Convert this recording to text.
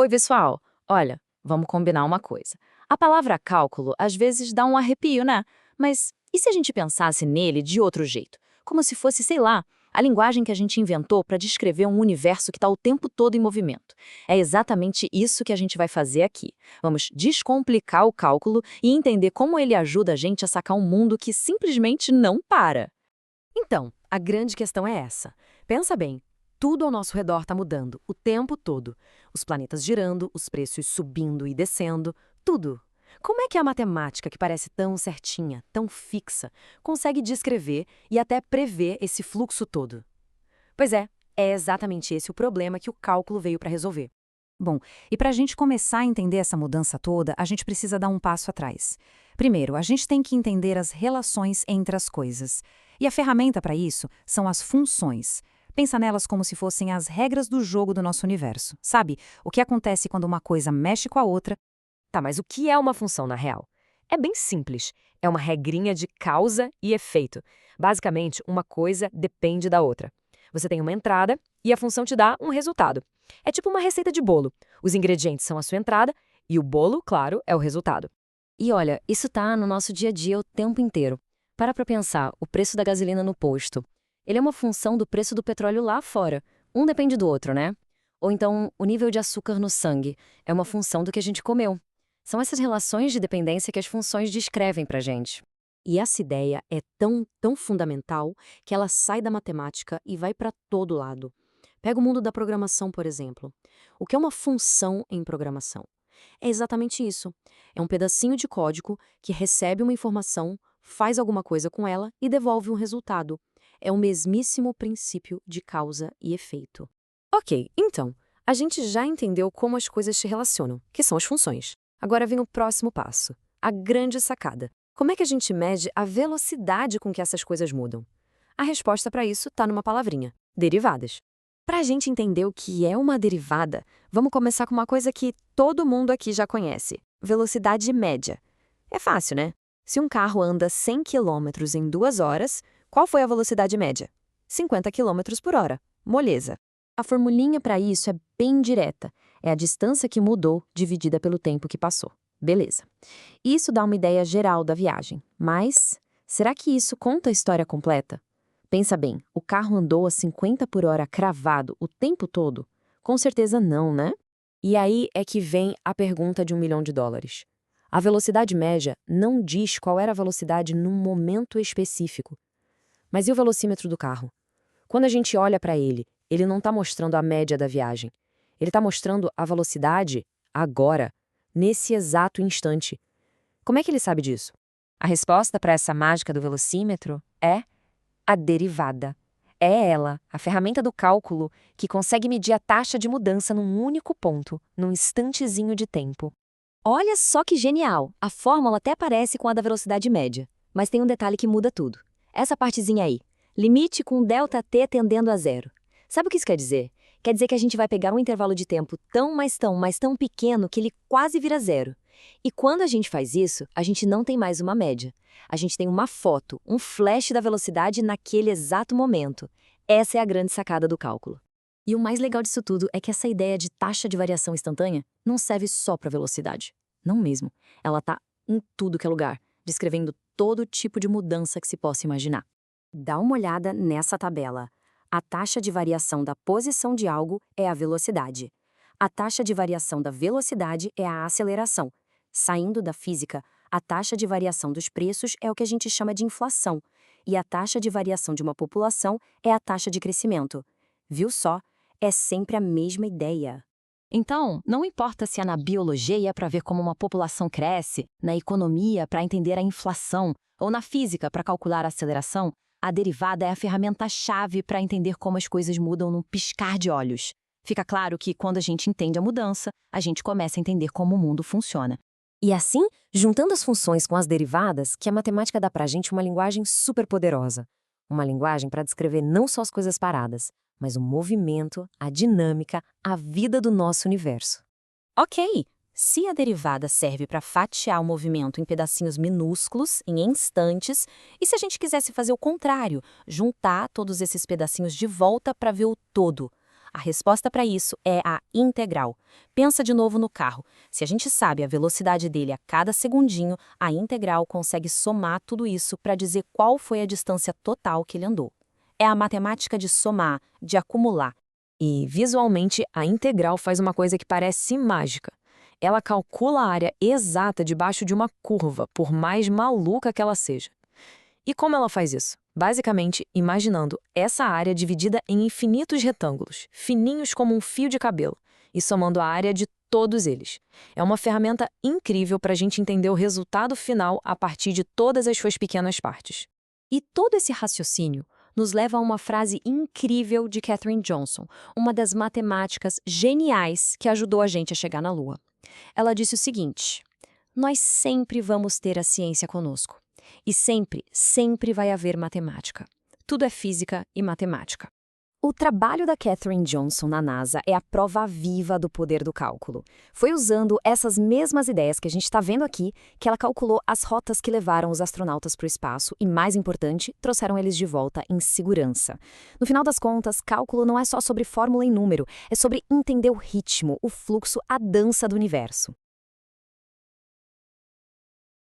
Oi, pessoal. Olha, vamos combinar uma coisa. A palavra cálculo às vezes dá um arrepio, né? Mas e se a gente pensasse nele de outro jeito? Como se fosse, sei lá, a linguagem que a gente inventou para descrever um universo que está o tempo todo em movimento. É exatamente isso que a gente vai fazer aqui. Vamos descomplicar o cálculo e entender como ele ajuda a gente a sacar um mundo que simplesmente não para. Então, a grande questão é essa. Pensa bem, tudo ao nosso redor está mudando, o tempo todo. Os planetas girando, os preços subindo e descendo, tudo. Como é que a matemática, que parece tão certinha, tão fixa, consegue descrever e até prever esse fluxo todo? Pois é exatamente esse o problema que o cálculo veio para resolver. Bom, e para a gente começar a entender essa mudança toda, a gente precisa dar um passo atrás. Primeiro, a gente tem que entender as relações entre as coisas. E a ferramenta para isso são as funções. Pensa nelas como se fossem as regras do jogo do nosso universo. Sabe? O que acontece quando uma coisa mexe com a outra. Tá, mas o que é uma função na real? É bem simples. É uma regrinha de causa e efeito. Basicamente, uma coisa depende da outra. Você tem uma entrada e a função te dá um resultado. É tipo uma receita de bolo. Os ingredientes são a sua entrada e o bolo, claro, é o resultado. E olha, isso tá no nosso dia a dia o tempo inteiro. Para pra pensar, o preço da gasolina no posto. Ele é uma função do preço do petróleo lá fora. Um depende do outro, né? Ou então, o nível de açúcar no sangue é uma função do que a gente comeu. São essas relações de dependência que as funções descrevem pra gente. E essa ideia é tão fundamental que ela sai da matemática e vai para todo lado. Pega o mundo da programação, por exemplo. O que é uma função em programação? É exatamente isso. É um pedacinho de código que recebe uma informação, faz alguma coisa com ela e devolve um resultado. É o mesmíssimo princípio de causa e efeito. Ok, então, a gente já entendeu como as coisas se relacionam, que são as funções. Agora vem o próximo passo, a grande sacada. Como é que a gente mede a velocidade com que essas coisas mudam? A resposta para isso está numa palavrinha: derivadas. Para a gente entender o que é uma derivada, vamos começar com uma coisa que todo mundo aqui já conhece: velocidade média. É fácil, né? Se um carro anda 100 km em 2 horas, qual foi a velocidade média? 50 km por hora. Moleza. A formulinha para isso é bem direta. É a distância que mudou dividida pelo tempo que passou. Beleza. Isso dá uma ideia geral da viagem. Mas, será que isso conta a história completa? Pensa bem, o carro andou a 50 por hora cravado o tempo todo? Com certeza não, né? E aí é que vem a pergunta de US$ 1 milhão. A velocidade média não diz qual era a velocidade num momento específico. Mas e o velocímetro do carro? Quando a gente olha para ele não está mostrando a média da viagem. Ele está mostrando a velocidade agora, nesse exato instante. Como é que ele sabe disso? A resposta para essa mágica do velocímetro é a derivada. É ela, a ferramenta do cálculo, que consegue medir a taxa de mudança num único ponto, num instantezinho de tempo. Olha só que genial! A fórmula até parece com a da velocidade média, mas tem um detalhe que muda tudo. Essa partezinha aí, limite com ΔT tendendo a zero. Sabe o que isso quer dizer? Quer dizer que a gente vai pegar um intervalo de tempo mas tão pequeno que ele quase vira zero. E quando a gente faz isso, a gente não tem mais uma média. A gente tem uma foto, um flash da velocidade naquele exato momento. Essa é a grande sacada do cálculo. E o mais legal disso tudo é que essa ideia de taxa de variação instantânea não serve só para velocidade. Não mesmo. Ela está em tudo que é lugar, descrevendo todo tipo de mudança que se possa imaginar. Dá uma olhada nessa tabela. A taxa de variação da posição de algo é a velocidade. A taxa de variação da velocidade é a aceleração. Saindo da física, a taxa de variação dos preços é o que a gente chama de inflação. E a taxa de variação de uma população é a taxa de crescimento. Viu só? É sempre a mesma ideia. Então, não importa se é na biologia para ver como uma população cresce, na economia para entender a inflação, ou na física para calcular a aceleração, a derivada é a ferramenta-chave para entender como as coisas mudam num piscar de olhos. Fica claro que, quando a gente entende a mudança, a gente começa a entender como o mundo funciona. E assim, juntando as funções com as derivadas, que a matemática dá pra gente uma linguagem super poderosa. Uma linguagem para descrever não só as coisas paradas, mas o movimento, a dinâmica, a vida do nosso universo. Ok, se a derivada serve para fatiar o movimento em pedacinhos minúsculos, em instantes, e se a gente quisesse fazer o contrário, juntar todos esses pedacinhos de volta para ver o todo? A resposta para isso é a integral. Pensa de novo no carro. Se a gente sabe a velocidade dele a cada segundinho, a integral consegue somar tudo isso para dizer qual foi a distância total que ele andou. É a matemática de somar, de acumular. E, visualmente, a integral faz uma coisa que parece mágica. Ela calcula a área exata debaixo de uma curva, por mais maluca que ela seja. E como ela faz isso? Basicamente, imaginando essa área dividida em infinitos retângulos, fininhos como um fio de cabelo, e somando a área de todos eles. É uma ferramenta incrível para a gente entender o resultado final a partir de todas as suas pequenas partes. E todo esse raciocínio nos leva a uma frase incrível de Katherine Johnson, uma das matemáticas geniais que ajudou a gente a chegar na Lua. Ela disse o seguinte: nós sempre vamos ter a ciência conosco. E sempre, sempre vai haver matemática. Tudo é física e matemática. O trabalho da Katherine Johnson na NASA é a prova viva do poder do cálculo. Foi usando essas mesmas ideias que a gente está vendo aqui que ela calculou as rotas que levaram os astronautas para o espaço e, mais importante, trouxeram eles de volta em segurança. No final das contas, cálculo não é só sobre fórmula e número, é sobre entender o ritmo, o fluxo, a dança do universo.